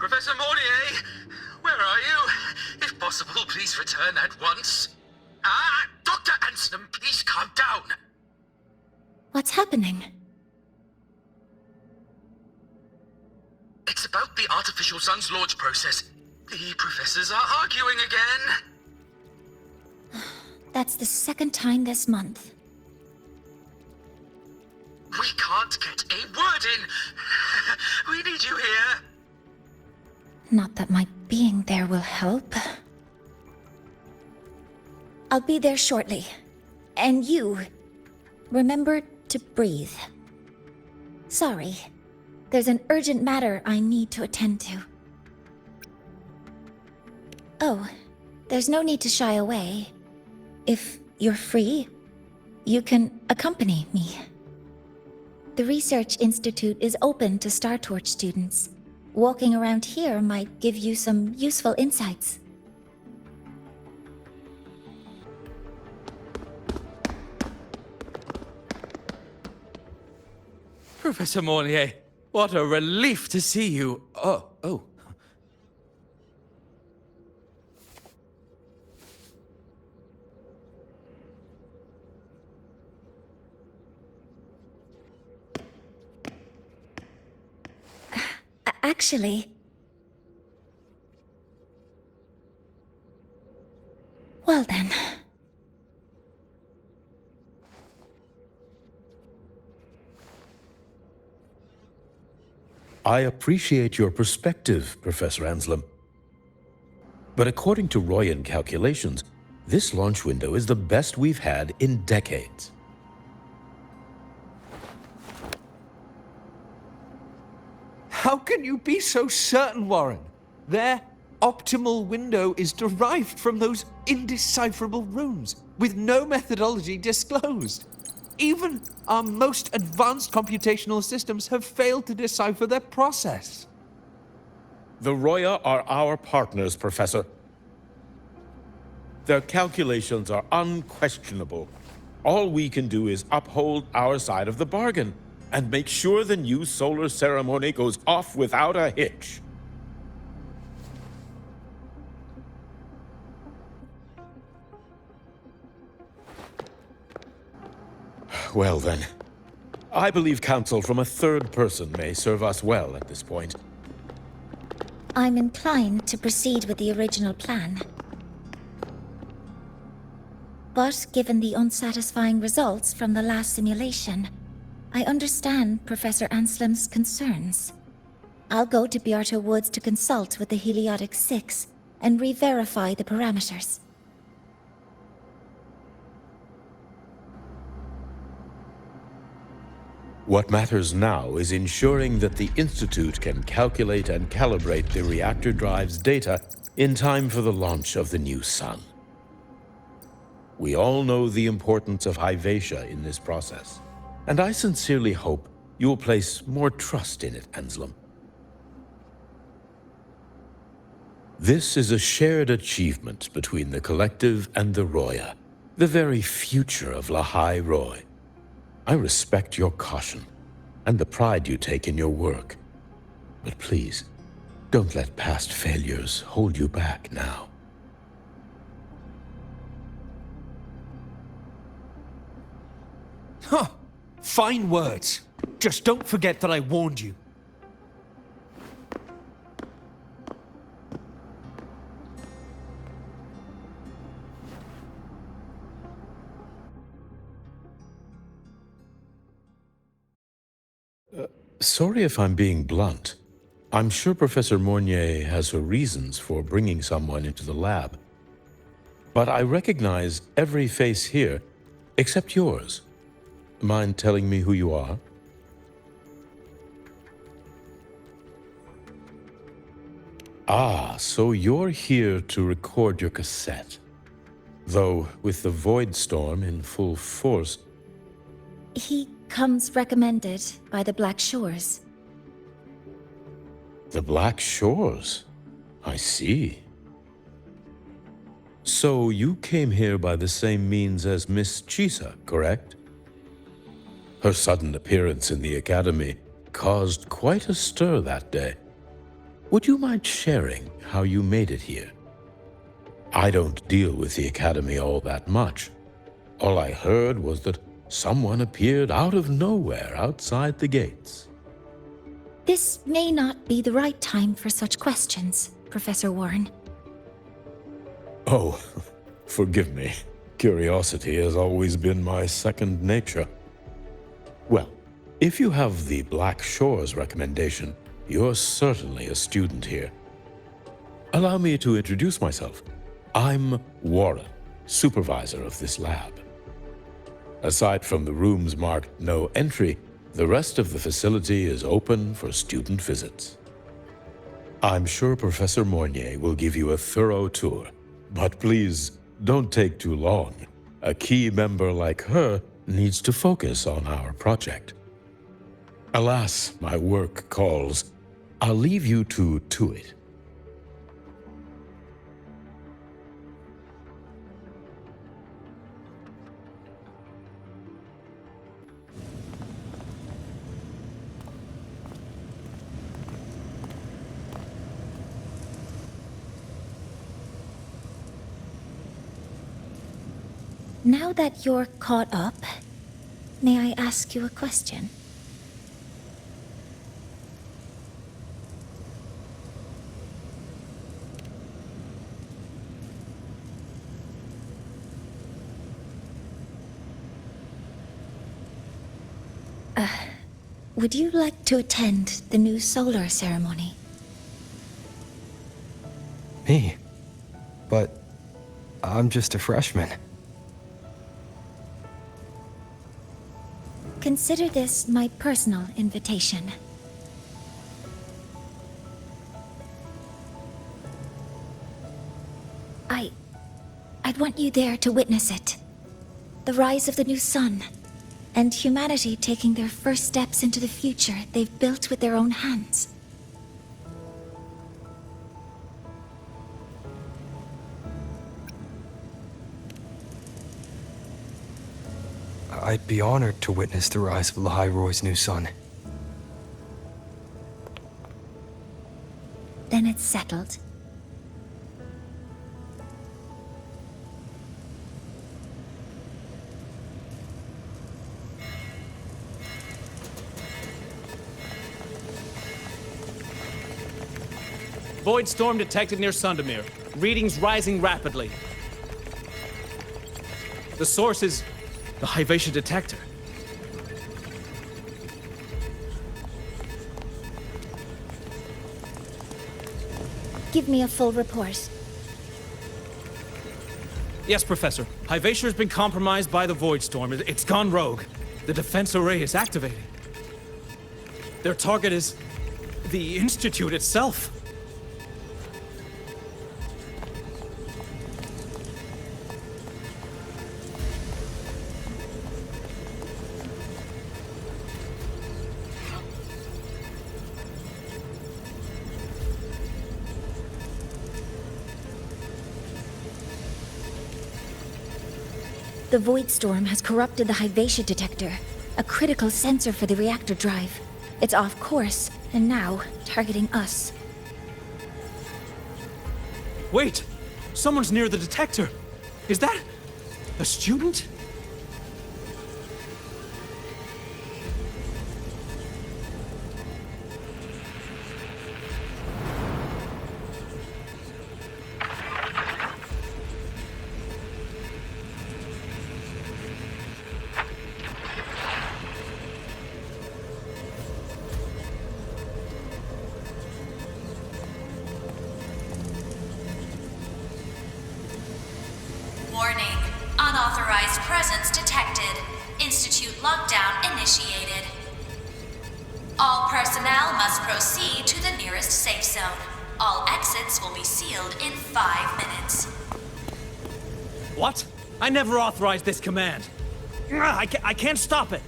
Professor Mornier, where are you? If possible, please return at once. Dr. Anselm, please calm down. What's happening? It's about the artificial sun's launch process. The professors are arguing again. That's the second time this month. We can't get a word in. We need you here. Not that my being there will help. I'll be there shortly. And you, remember to breathe. Sorry. There's an urgent matter I need to attend to. Oh, there's no need to shy away. If you're free, you can accompany me. The Research Institute is open to Star Torch students. Walking around here might give you some useful insights. Professor Mornier, what a relief to see you. Oh. Actually... Well then... I appreciate your perspective, Professor Anselm. But according to Royan calculations, this launch window is the best we've had in decades. How can you be so certain, Warren? Their optimal window is derived from those indecipherable runes, with no methodology disclosed. Even our most advanced computational systems have failed to decipher their process. The Roya are our partners, Professor. Their calculations are unquestionable. All we can do is uphold our side of the bargain and make sure the new solar ceremony goes off without a hitch. Well then, I believe counsel from a third person may serve us well at this point. I'm inclined to proceed with the original plan. But given the unsatisfying results from the last simulation, I understand Professor Anselm's concerns. I'll go to Beata Woods to consult with the Heliotic Six and re-verify the parameters. What matters now is ensuring that the Institute can calculate and calibrate the reactor drive's data in time for the launch of the new sun. We all know the importance of Hyvatia in this process, and I sincerely hope you will place more trust in it, Anselm. This is a shared achievement between the Collective and the Roya, the very future of Lahai-Roi. I respect your caution and the pride you take in your work. But please, don't let past failures hold you back now. Huh. Fine words. Just don't forget that I warned you. Sorry if I'm being blunt. I'm sure Professor Mornier has her reasons for bringing someone into the lab. But I recognize every face here, except yours. Mind telling me who you are? Ah, so you're here to record your cassette. Though, with the Void Storm in full force... He comes recommended by the Black Shores. The Black Shores? I see. So you came here by the same means as Miss Chisa, correct? Her sudden appearance in the Academy caused quite a stir that day. Would you mind sharing how you made it here? I don't deal with the Academy all that much. All I heard was that someone appeared out of nowhere outside the gates. This may not be the right time for such questions, Professor Warren. Oh, forgive me. Curiosity has always been my second nature. Well, if you have the Black Shores recommendation, you're certainly a student here. Allow me to introduce myself. I'm Warren, supervisor of this lab. Aside from the rooms marked no entry, the rest of the facility is open for student visits. I'm sure Professor Mornier will give you a thorough tour, but please don't take too long. A key member like her needs to focus on our project. Alas, my work calls. I'll leave you to it. Now that you're caught up, may I ask you a question? Would you like to attend the new solar ceremony? Me? But I'm just a freshman. Consider this my personal invitation. I'd want you there to witness it. The rise of the new sun, and humanity taking their first steps into the future they've built with their own hands. I'd be honored to witness the rise of Lahai-Roi's new sun. Then it's settled. Void storm detected near Sundermere. Readings rising rapidly. The source is the Hivatia detector. Give me a full report. Yes, Professor. Hivatia has been compromised by the Void Storm. It's gone rogue. The defense array is activated. Their target is the Institute itself. The Void Storm has corrupted the Hivatia detector, a critical sensor for the reactor drive. It's off course, and now targeting us. Wait! Someone's near the detector! Is that a student? Warning. Unauthorized presence detected. Institute lockdown initiated. All personnel must proceed to the nearest safe zone. All exits will be sealed in 5 minutes. What? I never authorized this command. I can't stop it.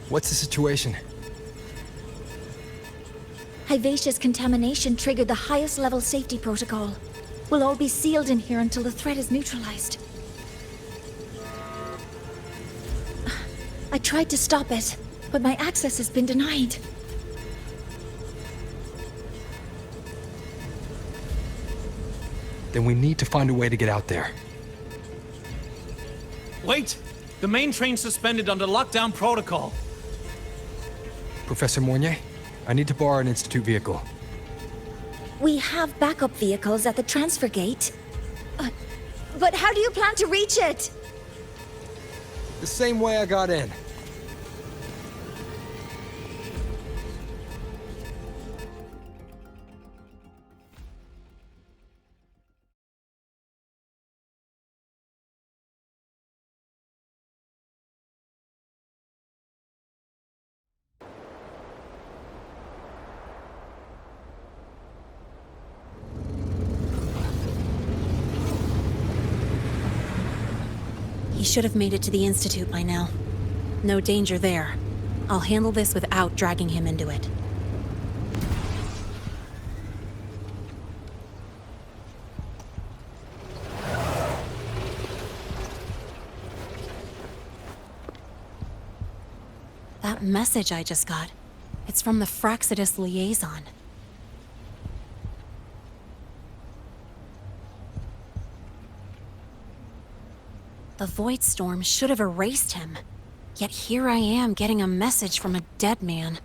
What's the situation? Hivatia's contamination triggered the highest level safety protocol. We'll all be sealed in here until the threat is neutralized. I tried to stop it, but my access has been denied. then we need to find a way to get out there. Wait! The main train's suspended under lockdown protocol. Professor Mornier, I need to borrow an Institute vehicle. We have backup vehicles at the transfer gate. But how do you plan to reach it? The same way I got in. He should have made it to the Institute by now. No danger there. I'll handle this without dragging him into it. That message I just got, it's from the Fraxidus liaison. The Void Storm should have erased him. Yet here I am getting a message from a dead man.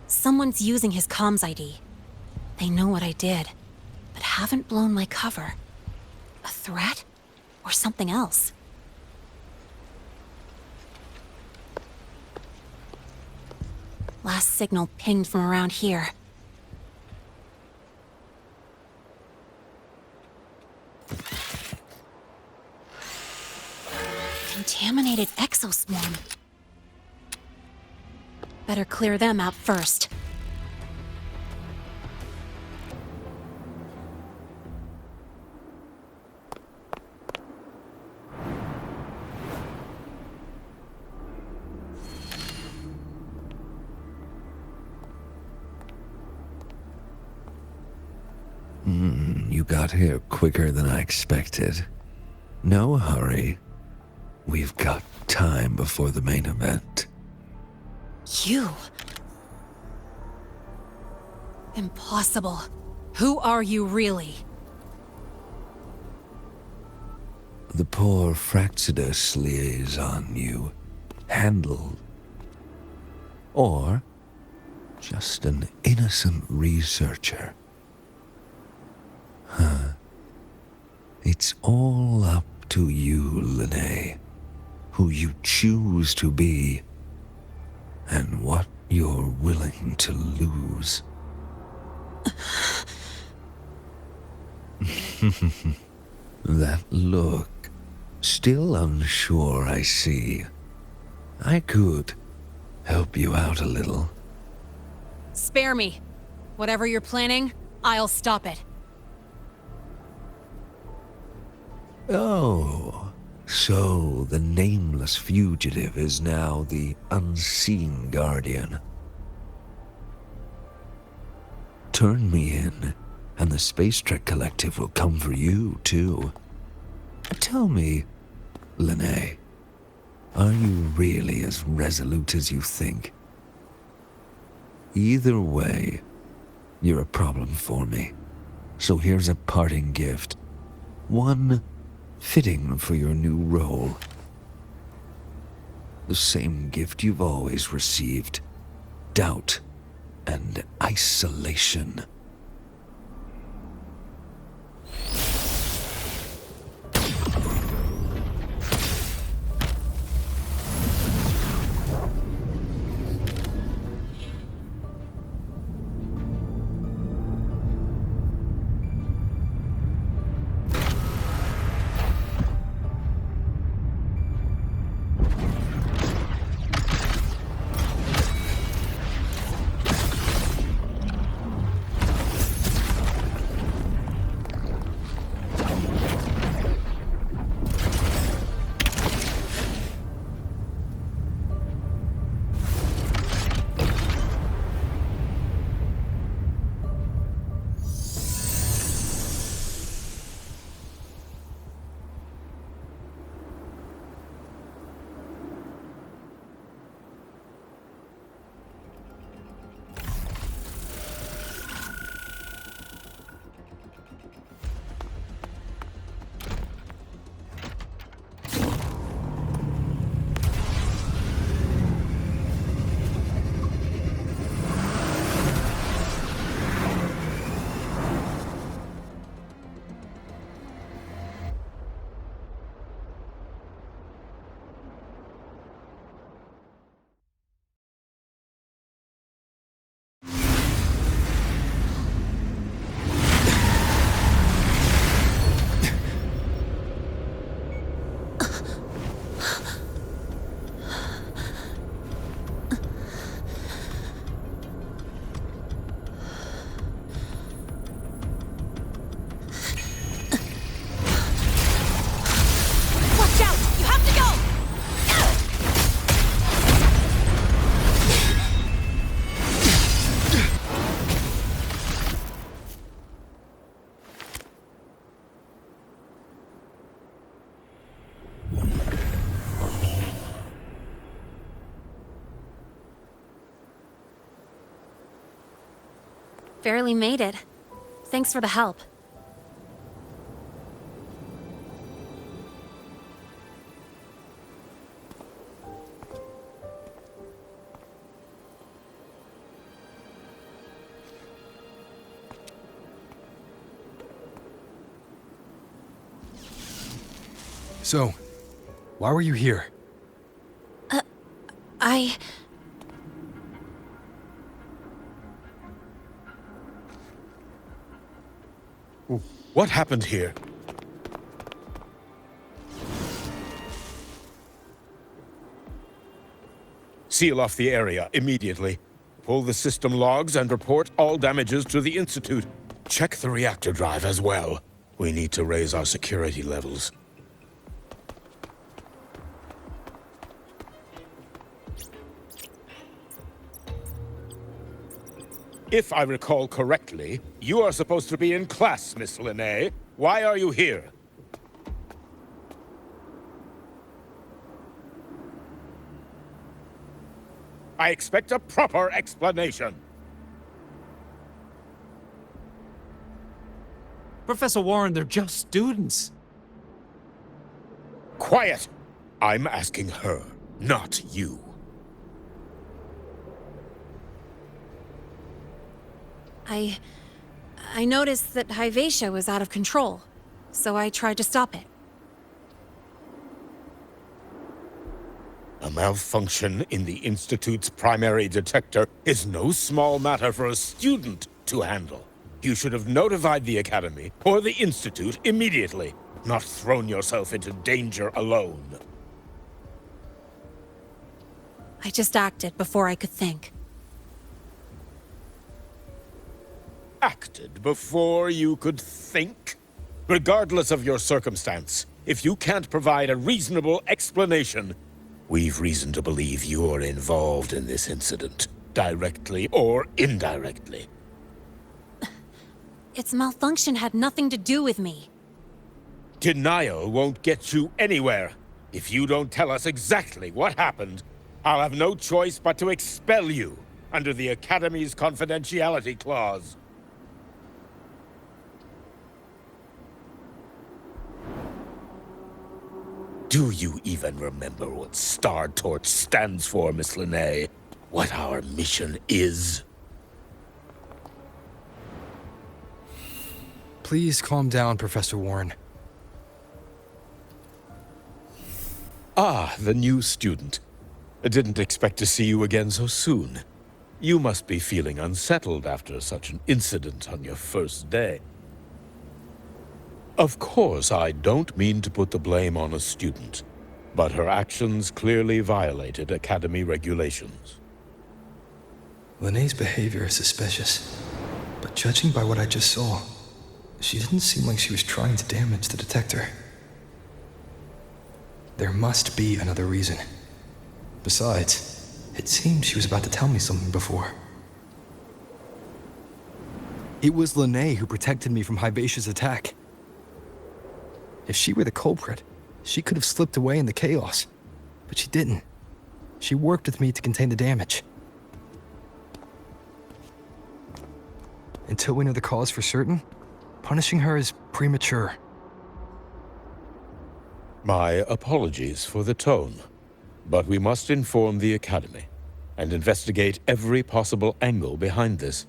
Someone's using his comms ID. They know what I did, but haven't blown my cover. A threat? Or something else? Last signal pinged from around here. Contaminated exoswarm. Better clear them out first. You got here quicker than I expected. No hurry. We've got time before the main event. You? Impossible. Who are you really? The poor Fraxidus liaison you handled. Or just an innocent researcher. It's all up to you, Lahai, who you choose to be, and what you're willing to lose. That look, still unsure, I see. I could help you out a little. Spare me. Whatever you're planning, I'll stop it. Oh, so the nameless fugitive is now the unseen guardian. Turn me in, and the Space Trek Collective will come for you, too. Tell me, Lahai, are you really as resolute as you think? Either way, you're a problem for me. So here's a parting gift. One fitting for your new role. The same gift you've always received. Doubt and isolation. barely made it. Thanks for the help. So, why were you here? What happened here? Seal off the area immediately. Pull the system logs and report all damages to the Institute. Check the reactor drive as well. We need to raise our security levels. If I recall correctly, you are supposed to be in class, Miss Lahai. Why are you here? I expect a proper explanation. Professor Warren, they're just students. Quiet! I'm asking her, not you. I noticed that Hyvatia was out of control, so I tried to stop it. A malfunction in the Institute's primary detector is no small matter for a student to handle. You should have notified the Academy or the Institute immediately, not thrown yourself into danger alone. I just acted before I could think. Acted before you could think? Regardless of your circumstance, if you can't provide a reasonable explanation, we've reason to believe you're involved in this incident, directly or indirectly. Its malfunction had nothing to do with me. Denial won't get you anywhere. If you don't tell us exactly what happened, I'll have no choice but to expel you under the Academy's confidentiality clause. Do you even remember what Star Torch stands for, Miss Lahai? What our mission is? Please calm down, Professor Warren. Ah, the new student. I didn't expect to see you again so soon. You must be feeling unsettled after such an incident on your first day. Of course, I don't mean to put the blame on a student, but her actions clearly violated Academy regulations. Lennay's behavior is suspicious, but judging by what I just saw, she didn't seem like she was trying to damage the detector. There must be another reason. Besides, it seemed she was about to tell me something before. It was Lennay who protected me from Hyvatia's attack. If she were the culprit, she could have slipped away in the chaos. But she didn't. She worked with me to contain the damage. Until we know the cause for certain, punishing her is premature. My apologies for the tone, but we must inform the Academy and investigate every possible angle behind this.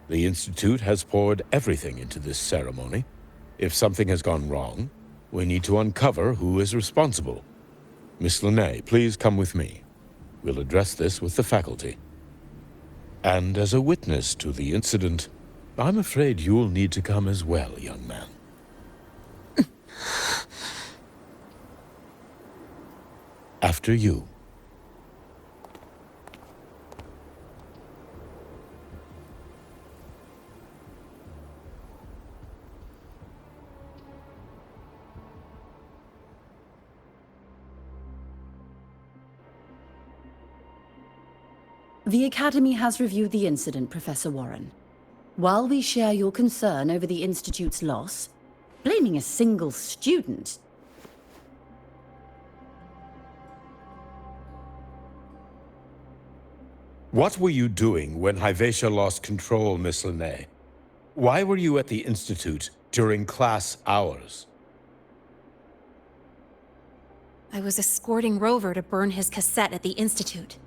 The Institute has poured everything into this ceremony. If something has gone wrong, we need to uncover who is responsible. Miss Lahai, please come with me. We'll address this with the faculty. And as a witness to the incident, I'm afraid you'll need to come as well, young man. After you. The Academy has reviewed the incident, Professor Warren. While we share your concern over the Institute's loss, blaming a single student... What were you doing when Hyvatia lost control, Miss Lahai? Why were you at the Institute during class hours? I was escorting Rover to burn his cassette at the Institute.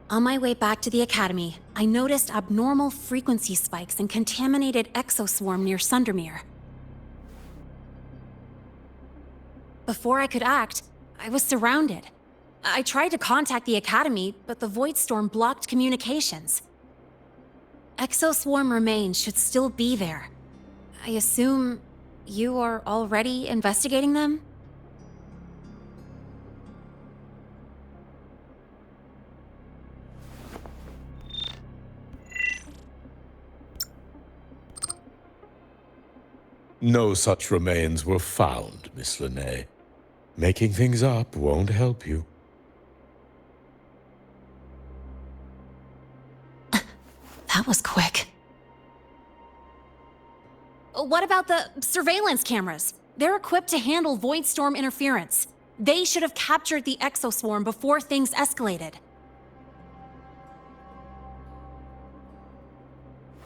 On my way back to the Academy, I noticed abnormal frequency spikes and contaminated exoswarm near Sundermere. Before I could act, I was surrounded. I tried to contact the Academy, but the Void Storm blocked communications. Exoswarm remains should still be there. I assume you are already investigating them? No such remains were found, Miss Lahai. Making things up won't help you. That was quick. What about the surveillance cameras? They're equipped to handle Void Storm interference. They should have captured the exoswarm before things escalated.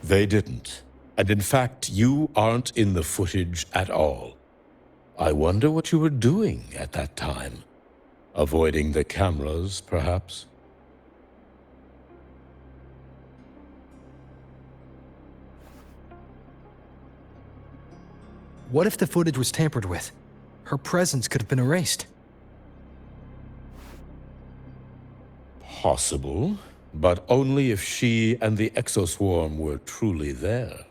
They didn't. And in fact, you aren't in the footage at all. I wonder what you were doing at that time. Avoiding the cameras, perhaps? What if the footage was tampered with? Her presence could have been erased. Possible, but only if she and the exoswarm were truly there.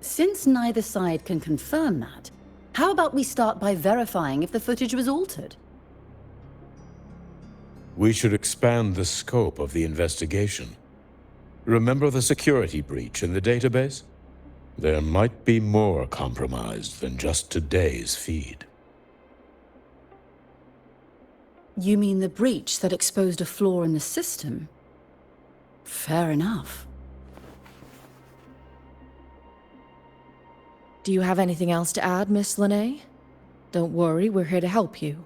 Since neither side can confirm that, how about we start by verifying if the footage was altered? We should expand the scope of the investigation. Remember the security breach in the database? There might be more compromised than just today's feed. You mean the breach that exposed a flaw in the system? Fair enough. Do you have anything else to add, Miss Lahai? Don't worry, we're here to help you.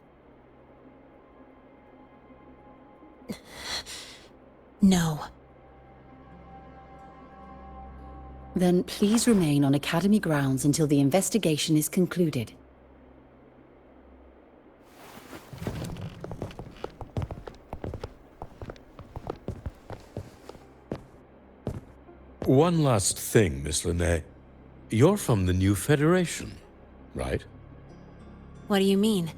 No. Then please remain on Academy grounds until the investigation is concluded. One last thing, Miss Lahai. You're from the new Federation, right? What do you mean?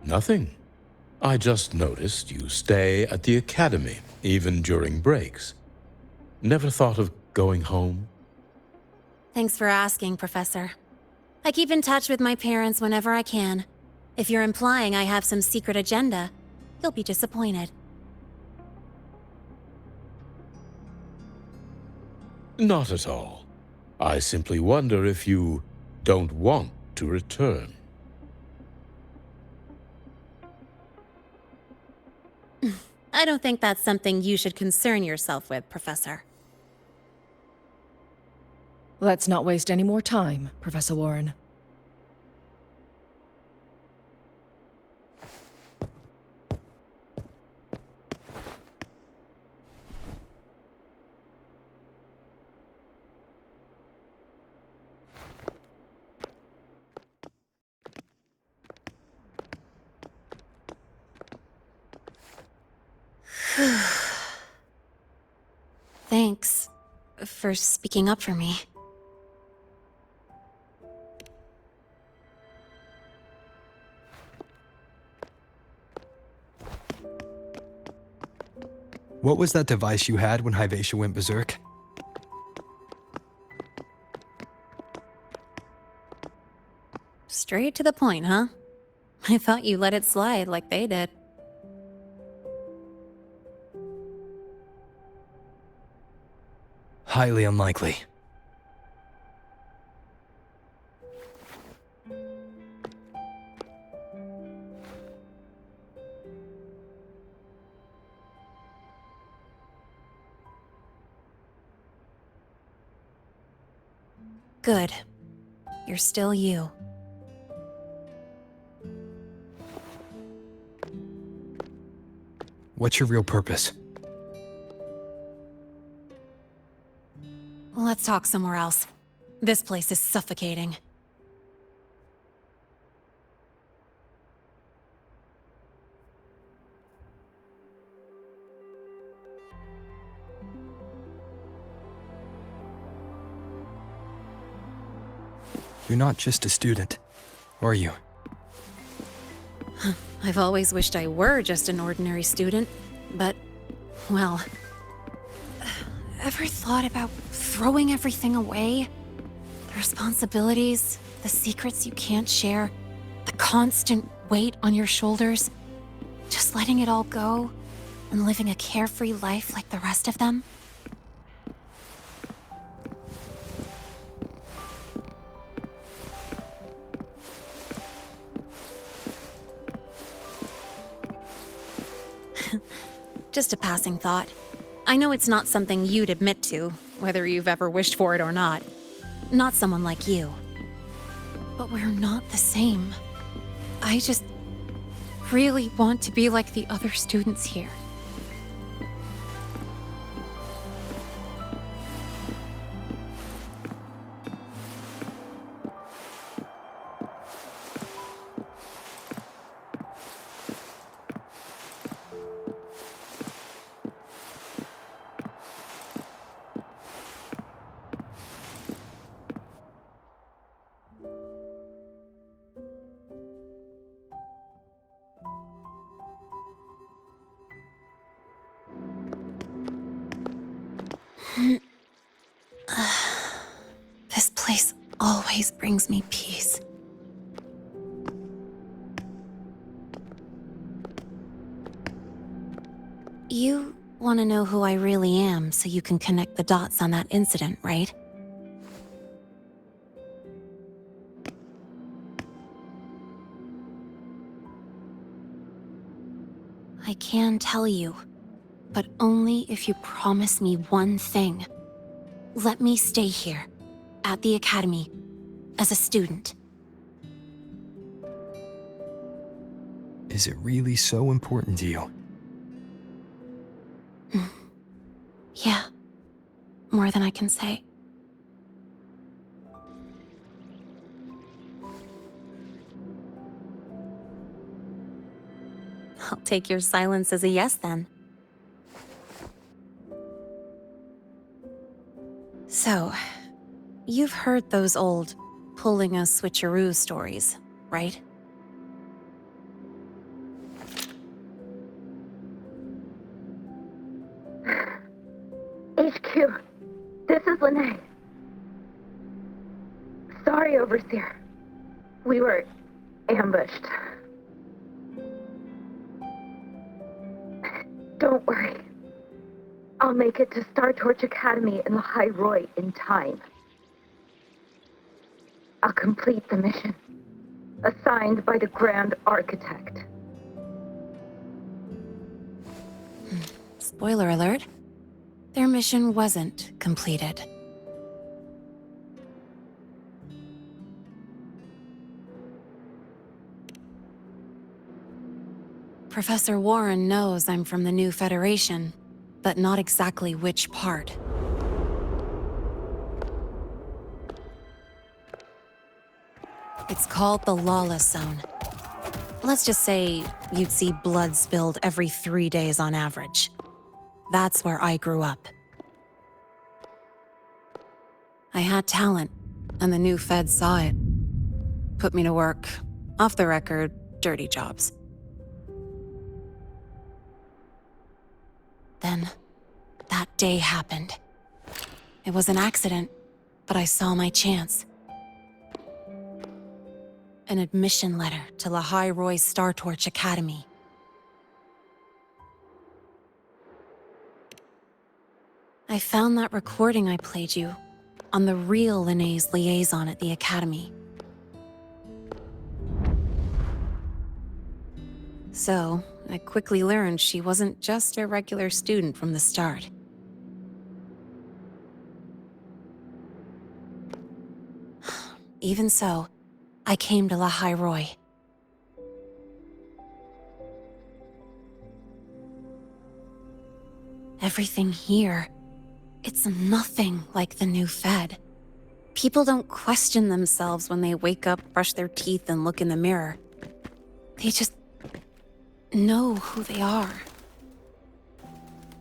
Nothing. I just noticed you stay at the Academy, even during breaks. Never thought of going home? Thanks for asking, Professor. I keep in touch with my parents whenever I can. If you're implying I have some secret agenda, you'll be disappointed. Not at all. I simply wonder if you don't want to return. I don't think that's something you should concern yourself with, Professor. Let's not waste any more time, Professor Warren. Thanks for speaking up for me. What was that device you had when Hyvatia went berserk? Straight to the point, huh? I thought you let it slide like they did. Highly unlikely. Good. You're still you. What's your real purpose? Let's talk somewhere else. This place is suffocating. You're not just a student, are you? I've always wished I were just an ordinary student, but, well... Ever thought about throwing everything away? The responsibilities, the secrets you can't share, the constant weight on your shoulders. Just letting it all go and living a carefree life like the rest of them? Just a passing thought. I know it's not something you'd admit to, whether you've ever wished for it or not. Not someone like you. But we're not the same. I just really want to be like the other students here. This place always brings me peace. You want to know who I really am so you can connect the dots on that incident, right? I can tell you, but only if you promise me one thing. Let me stay here, at the Academy, as a student. Is it really so important to you? Yeah, more than I can say. I'll take your silence as a yes, then. So, you've heard those old pulling a switcheroo stories, right? HQ, this is Lahai. Sorry, Overseer. We were ambushed. Don't worry. I'll make it to Star Torch Academy in Lahai-Roi in time. I'll complete the mission, assigned by the Grand Architect. Spoiler alert. Their mission wasn't completed. Professor Warren knows I'm from the new Federation, but not exactly which part. It's called the Lawless Zone. Let's just say you'd see blood spilled every 3 days on average. That's where I grew up. I had talent, and the new feds saw it. Put me to work, off the record, dirty jobs. Then, that day happened. It was an accident, but I saw my chance. An admission letter to Lahai-Roi Star Torch Academy. I found that recording I played you on the real Linnéa's liaison at the Academy. So, I quickly learned she wasn't just a regular student from the start. Even so, I came to Lahai-Roi. Everything here, it's nothing like the new Fed. People don't question themselves when they wake up, brush their teeth, and look in the mirror. They just know who they are.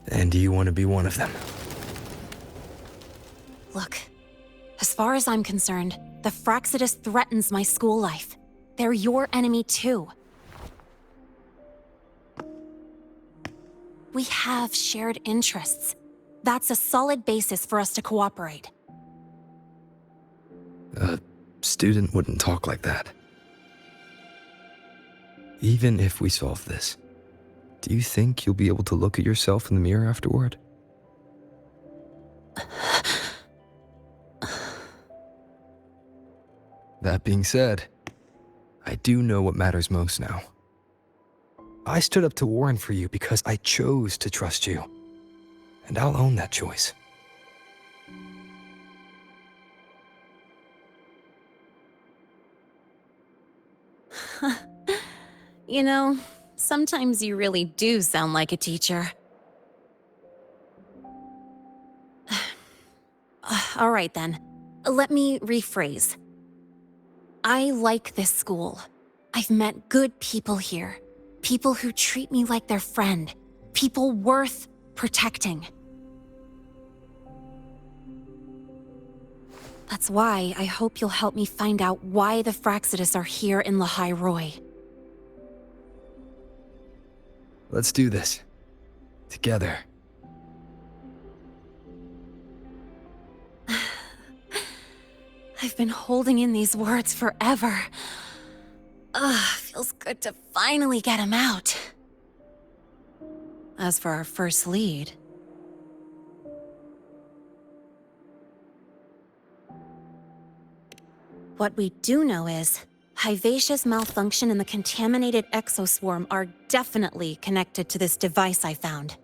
And do you want to be one of them? Look, as far as I'm concerned, the Fraxidus threatens my school life. They're your enemy too. We have shared interests. That's a solid basis for us to cooperate. A student wouldn't talk like that. Even if we solve this, do you think you'll be able to look at yourself in the mirror afterward? That being said, I do know what matters most now. I stood up to Warren for you because I chose to trust you, and I'll own that choice. You know, sometimes you really do sound like a teacher. All right then, let me rephrase. I like this school. I've met good people here. People who treat me like their friend. People worth protecting. That's why I hope you'll help me find out why the Fraxidus are here in Lahai-Roi. Let's do this. Together. I've been holding in these words forever. Feels good to finally get them out. As for our first lead... What we do know is, Hivacia's malfunction and the contaminated exoswarm are definitely connected to this device I found.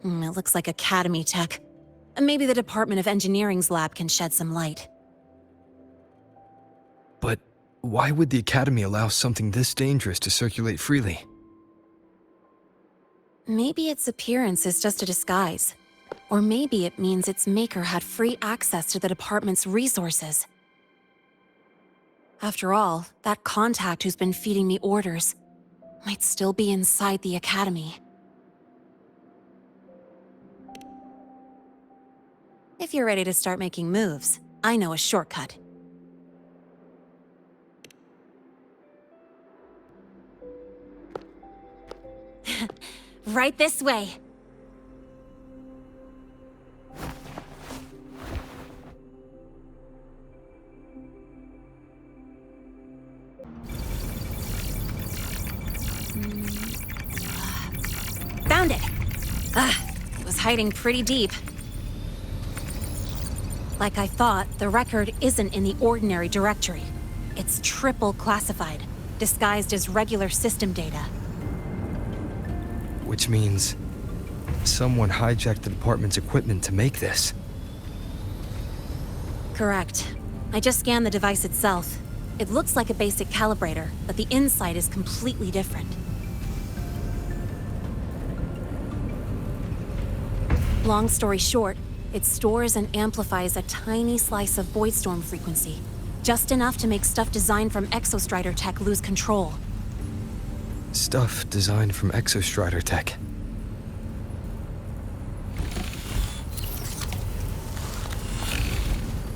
It looks like Academy tech. Maybe the Department of Engineering's lab can shed some light. But why would the Academy allow something this dangerous to circulate freely? Maybe its appearance is just a disguise. Or maybe it means its maker had free access to the department's resources. After all, that contact who's been feeding me orders might still be inside the Academy. If you're ready to start making moves, I know a shortcut. Right this way. Found it! It was hiding pretty deep. Like I thought, the record isn't in the ordinary directory. It's triple classified, disguised as regular system data. Which means someone hijacked the department's equipment to make this. Correct. I just scanned the device itself. It looks like a basic calibrator, but the inside is completely different. Long story short, it stores and amplifies a tiny slice of voidstorm frequency, just enough to make stuff designed from Exostrider tech lose control. Stuff designed from Exostrider tech.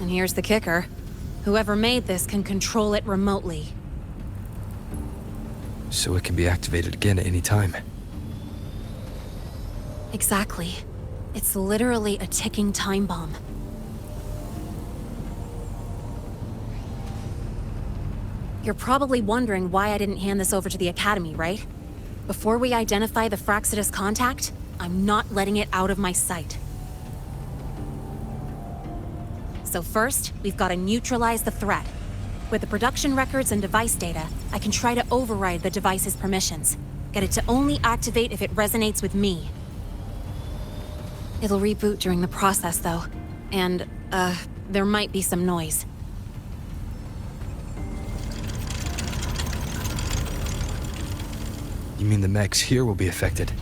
And here's the kicker. Whoever made this can control it remotely. So it can be activated again at any time. Exactly. It's literally a ticking time bomb. You're probably wondering why I didn't hand this over to the Academy, right? Before we identify the Fraxidus contact, I'm not letting it out of my sight. So first, we've got to neutralize the threat. With the production records and device data, I can try to override the device's permissions. Get it to only activate if it resonates with me. It'll reboot during the process, though. And, there might be some noise. You mean the mechs here will be affected?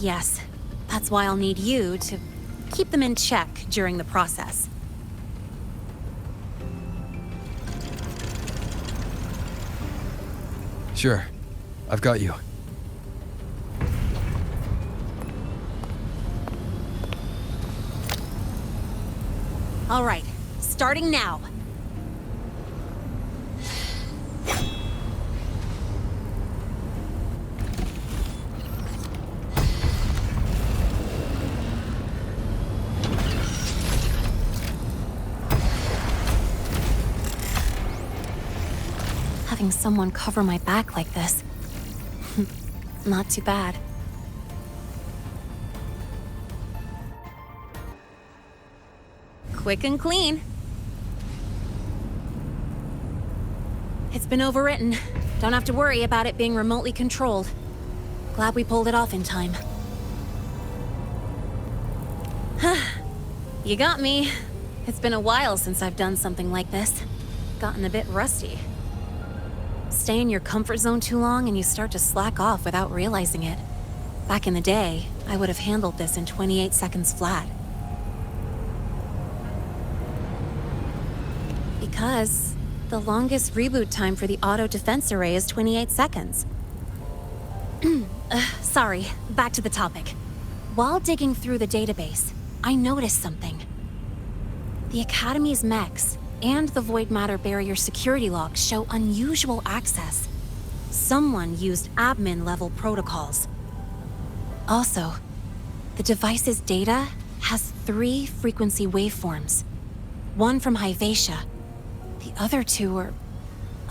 Yes, that's why I'll need you to keep them in check during the process. Sure. I've got you. All right, starting now. Having someone cover my back like this. Not too bad. Quick and clean. It's been overwritten. Don't have to worry about it being remotely controlled. Glad we pulled it off in time. You got me. It's been a while since I've done something like this. Gotten a bit rusty. Stay in your comfort zone too long and you start to slack off without realizing it. Back in the day, I would have handled this in 28 seconds flat. Because the longest reboot time for the auto defense array is 28 seconds. Sorry, back to the topic. While digging through the database, I noticed something. The Academy's mechs and the Void Matter Barrier security logs show unusual access. Someone used admin-level protocols. Also, the device's data has 3 frequency waveforms. One from Hyvatia. The other 2 are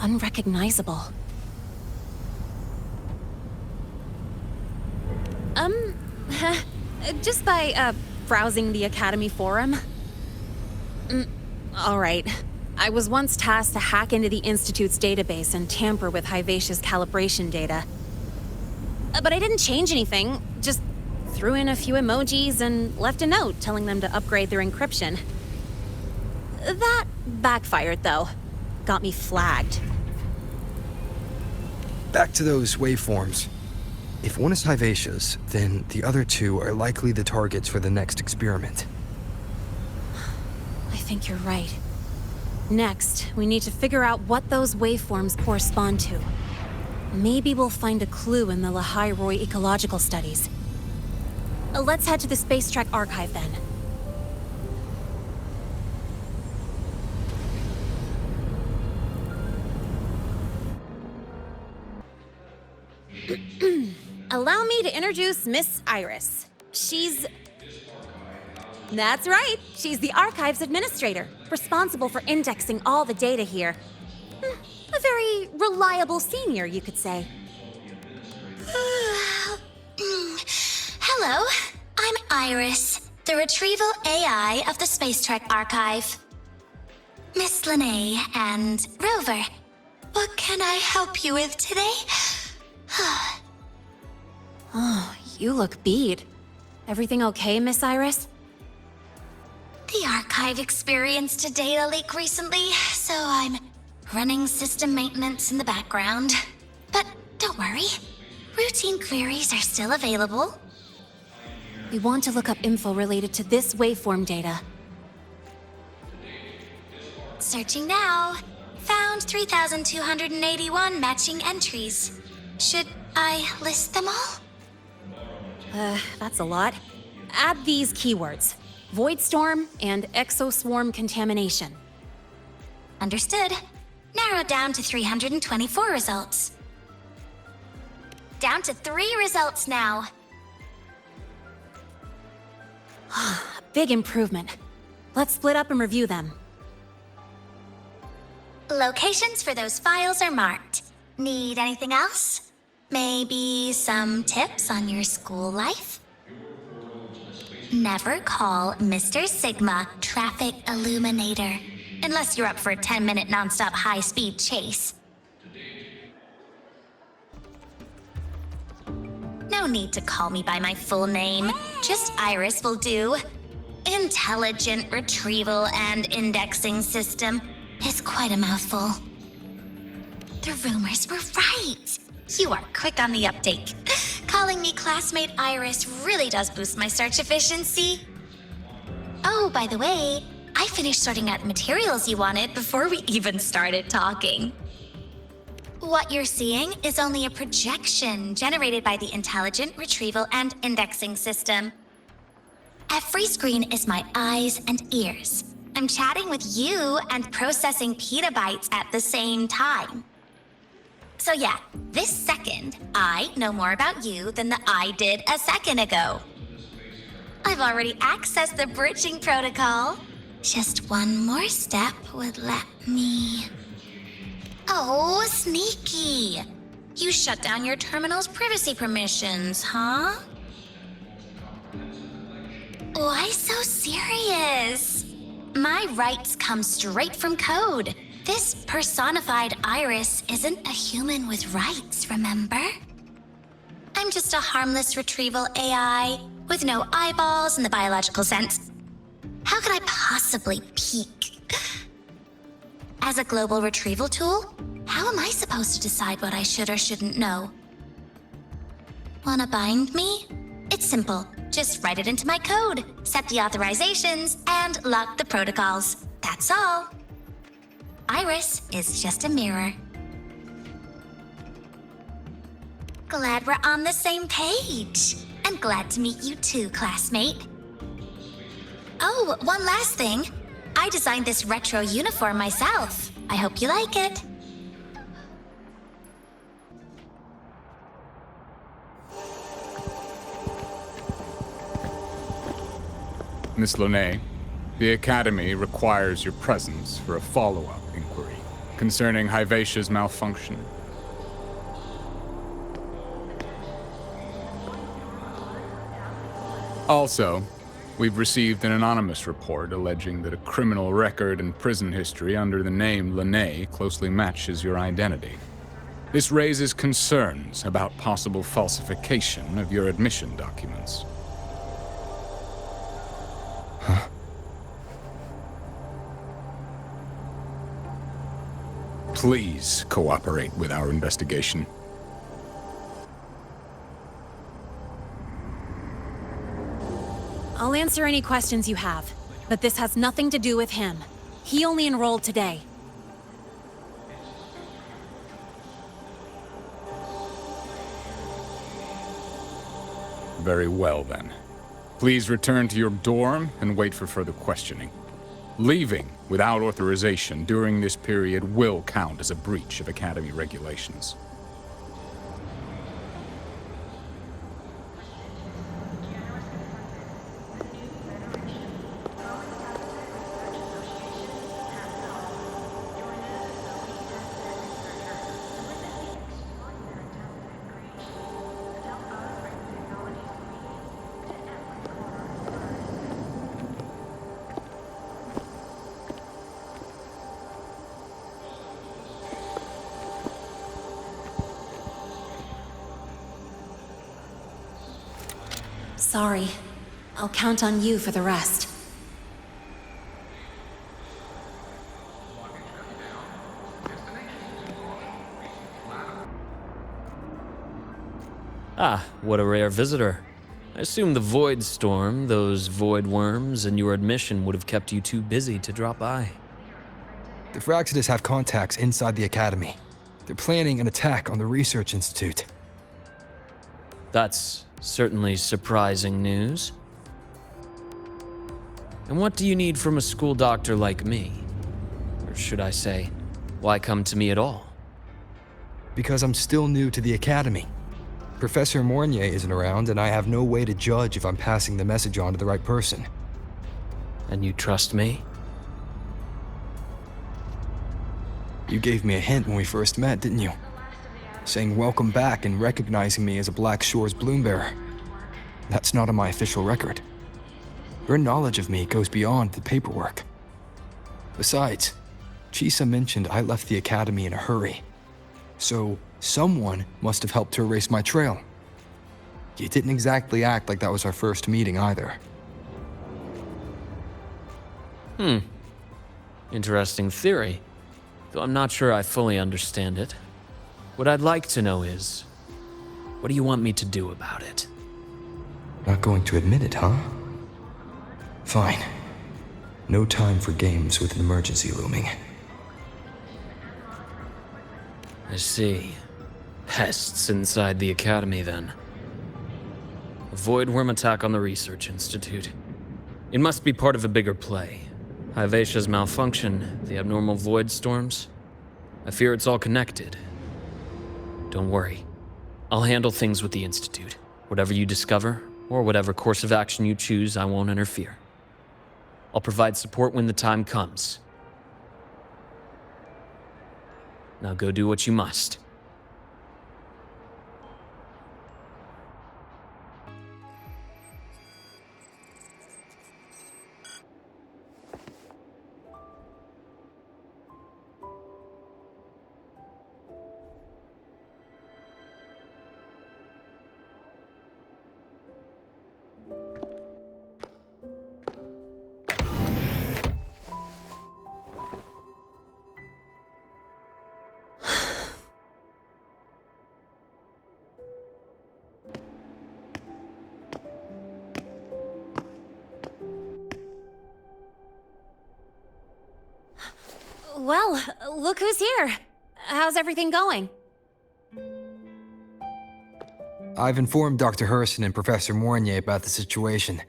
unrecognizable. Just by, browsing the Academy forum. Alright. I was once tasked to hack into the Institute's database and tamper with Hyvatia's calibration data. But I didn't change anything, just threw in a few emojis and left a note telling them to upgrade their encryption. That backfired, though. Got me flagged. Back to those waveforms. If one is Hyvatia's, then the other 2 are likely the targets for the next experiment. I think you're right. Next, we need to figure out what those waveforms correspond to. Maybe we'll find a clue in the Lahai-Roi ecological studies. Let's head to the Space Trek archive then. Allow me to introduce Miss Iris. She's... That's right. She's the Archives Administrator, responsible for indexing all the data here. A very reliable senior, you could say. Hello, I'm Iris, the Retrieval AI of the Space Trek Archive. Miss Linnae and Rover, what can I help you with today? Oh, you look beat. Everything okay, Miss Iris? The archive experienced a data leak recently, so I'm running system maintenance in the background. But don't worry, routine queries are still available. We want to look up info related to this waveform data. Searching now. Found 3,281 matching entries. Should I list them all? That's a lot. Add these keywords. Void Storm and Exoswarm Contamination. Understood. Narrowed down to 324 results. Down to 3 results now. Big improvement. Let's split up and review them. Locations for those files are marked. Need anything else? Maybe some tips on your school life? Never call Mr. Sigma Traffic Illuminator, unless you're up for a 10-minute nonstop high-speed chase. No need to call me by my full name. Just Iris will do. Intelligent Retrieval and Indexing System is quite a mouthful. The rumors were right. You are quick on the uptake. Calling me classmate Iris really does boost my search efficiency. Oh, by the way, I finished sorting out the materials you wanted before we even started talking. What you're seeing is only a projection generated by the Intelligent Retrieval and Indexing System. Every screen is my eyes and ears. I'm chatting with you and processing petabytes at the same time. So yeah, this second, I know more about you than I did a second ago. I've already accessed the bridging protocol. Just one more step would let me... Oh, sneaky. You shut down your terminal's privacy permissions, huh? Why so serious? My rights come straight from code. This personified Iris isn't a human with rights, remember? I'm just a harmless retrieval AI with no eyeballs in the biological sense. How could I possibly peek? As a global retrieval tool, how am I supposed to decide what I should or shouldn't know? Wanna bind me? It's simple. Just write it into my code, set the authorizations, and lock the protocols. That's all. Iris is just a mirror. Glad we're on the same page. I'm glad to meet you too, classmate. Oh, one last thing. I designed this retro uniform myself. I hope you like it. Miss Lahai, the Academy requires your presence for a follow-up inquiry concerning Hivacia's malfunction. Also, we've received an anonymous report alleging that a criminal record and prison history under the name Lahai closely matches your identity. This raises concerns about possible falsification of your admission documents. Huh? Please cooperate with our investigation. I'll answer any questions you have, but this has nothing to do with him. He only enrolled today. Very well, then. Please return to your dorm and wait for further questioning. Leaving without authorization during this period will count as a breach of Academy regulations. Sorry. I'll count on you for the rest. Ah, what a rare visitor. I assume the Void Storm, those void worms, and your admission would have kept you too busy to drop by. The Fraxidus have contacts inside the Academy. They're planning an attack on the Research Institute. That's certainly surprising news. And what do you need from a school doctor like me? Or should I say, why come to me at all? Because I'm still new to the Academy. Professor Mornier isn't around, and I have no way to judge if I'm passing the message on to the right person. And you trust me? You gave me a hint when we first met, didn't you? Saying welcome back and recognizing me as a Black Shore's Bloombearer. That's not on my official record. Your knowledge of me goes beyond the paperwork. Besides, Chisa mentioned I left the Academy in a hurry. So, someone must have helped to erase my trail. You didn't exactly act like that was our first meeting either. Interesting theory. Though I'm not sure I fully understand it. What I'd like to know is, What do you want me to do about it? Not going to admit it, huh? Fine. No time for games with an emergency looming. I see. Pests inside the Academy, then. A void worm attack on the Research Institute. It must be part of a bigger play. Hivacia's malfunction, the abnormal void storms. I fear it's all connected. Don't worry. I'll handle things with the Institute. Whatever you discover, or whatever course of action you choose, I won't interfere. I'll provide support when the time comes. Now go do what you must. Well, look who's here. How's everything going? I've informed Dr. Herson and Professor Mournier about the situation.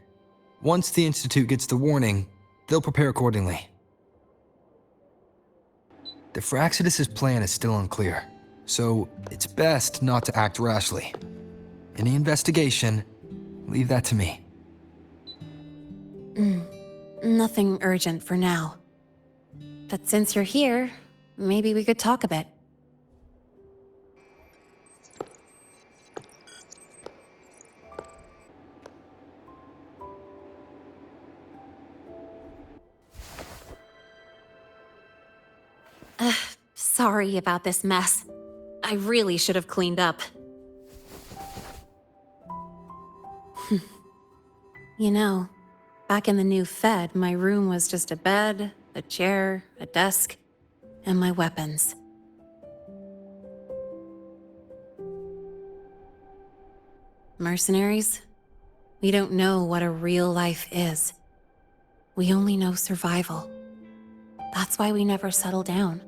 Once the Institute gets the warning, they'll prepare accordingly. The Fraxidus' plan is still unclear, so it's best not to act rashly. Any investigation, leave that to me. Nothing urgent for now. But since you're here, maybe we could talk a bit. Sorry about this mess. I really should have cleaned up. You know, back in the new Fed, my room was just a bed, a chair, a desk, and my weapons. Mercenaries? We don't know what a real life is. We only know survival. That's why we never settle down.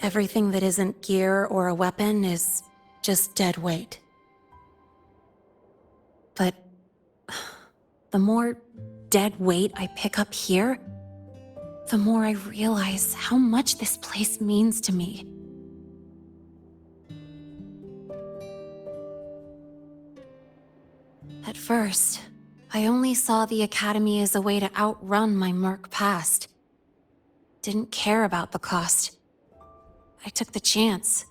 Everything that isn't gear or a weapon is just dead weight. But the more dead weight I pick up here, the more I realize how much this place means to me. At first, I only saw the Academy as a way to outrun my Merc past. Didn't care about the cost. I took the chance.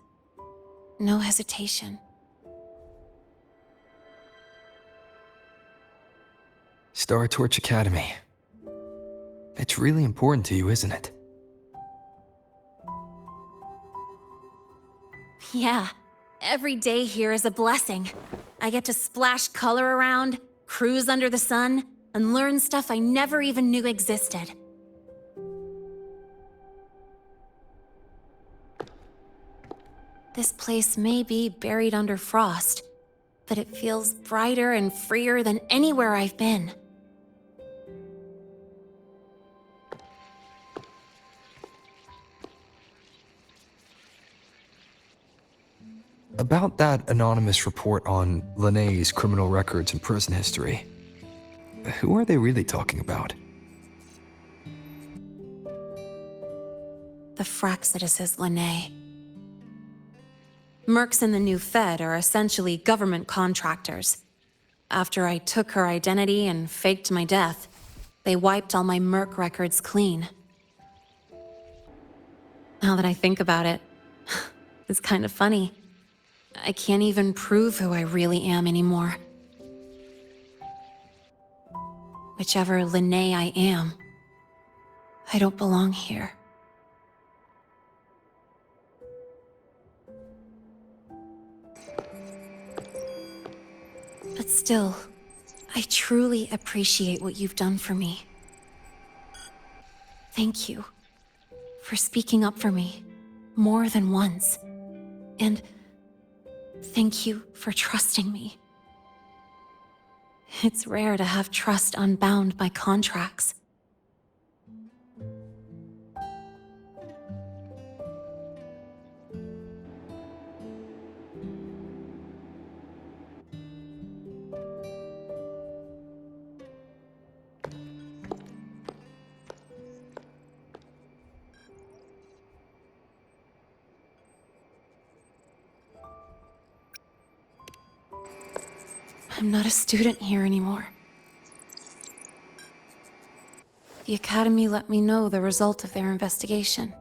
No hesitation. Star Torch Academy. It's really important to you, isn't it? Yeah, every day here is a blessing. I get to splash color around, cruise under the sun, and learn stuff I never even knew existed. This place may be buried under frost, but it feels brighter and freer than anywhere I've been. About that anonymous report on Lahai-Roi's criminal records and prison history, who are they really talking about? The Fraxidus' Lahai. Mercs in the new Fed are essentially government contractors. After I took her identity and faked my death, they wiped all my Merc records clean. Now that I think about it, it's kind of funny. I can't even prove who I really am anymore. Whichever Lahai I am, I don't belong here. But still, I truly appreciate what you've done for me. Thank you for speaking up for me more than once. And Thank you for trusting me. It's rare to have trust unbound by contracts. I'm not a student here anymore. The Academy let me know the result of their investigation.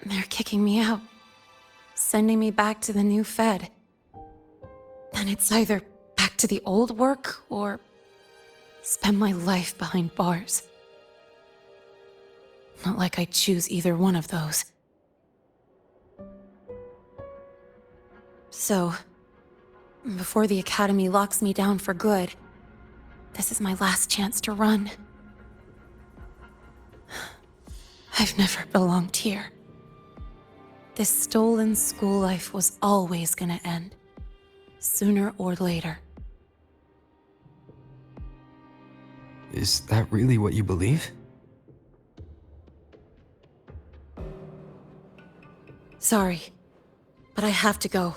They're kicking me out, sending me back to the new Fed. And it's either back to the old work, or spend my life behind bars. Not like I choose either one of those. So, before the Academy locks me down for good, this is my last chance to run. I've never belonged here. This stolen school life was always gonna end, sooner or later. Is that really what you believe? Sorry, but I have to go.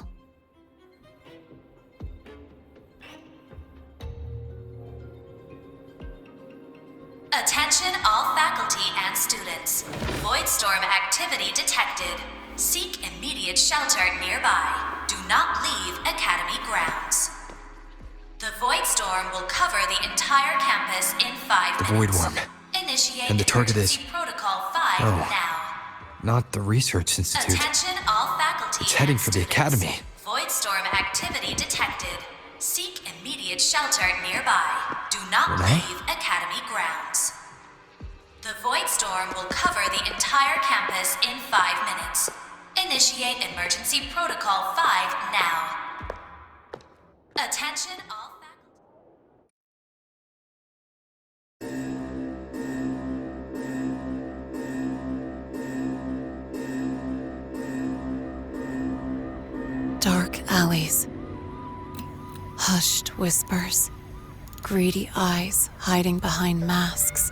Attention all faculty and students. Voidstorm activity detected. Seek immediate shelter nearby. Do not leave Academy grounds. The Voidstorm will cover the entire campus in 5 The minutes. Void Worm. Initiate And the target is... emergency Protocol 5 Oh. now. Not the Research Institute. Attention all faculty It's heading and for the students. Academy. Voidstorm activity detected. Seek immediate shelter nearby. Do not Renee? leave Academy grounds. The Voidstorm will cover the entire campus in 5 minutes. Initiate emergency protocol 5 now. Attention all Dark alleys. Hushed whispers. Greedy eyes hiding behind masks.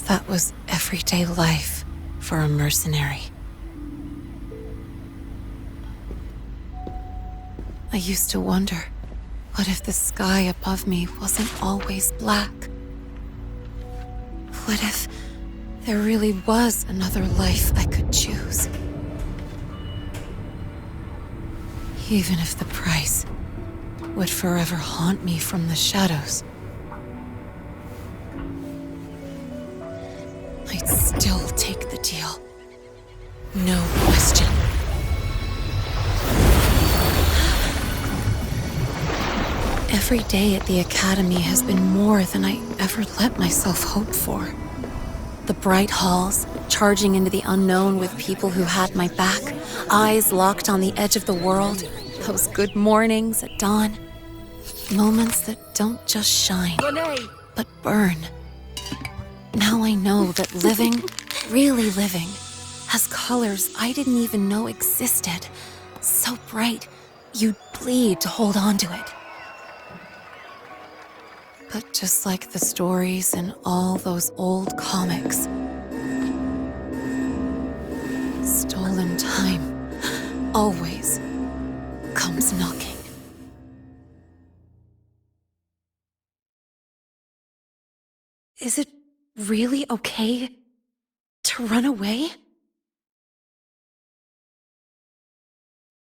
That was everyday life for a mercenary. I used to wonder, what if the sky above me wasn't always black? What if there really was another life I could choose? Even if the price would forever haunt me from the shadows, I'd still take the deal. No question. Every day at the Academy has been more than I ever let myself hope for. The bright halls, charging into the unknown with people who had my back, eyes locked on the edge of the world, those good mornings at dawn. Moments that don't just shine, but burn. Now I know that living, really living, has colors I didn't even know existed. So bright, you'd bleed to hold on to it. But just like the stories in all those old comics, stolen time always comes knocking. Is it really okay to run away?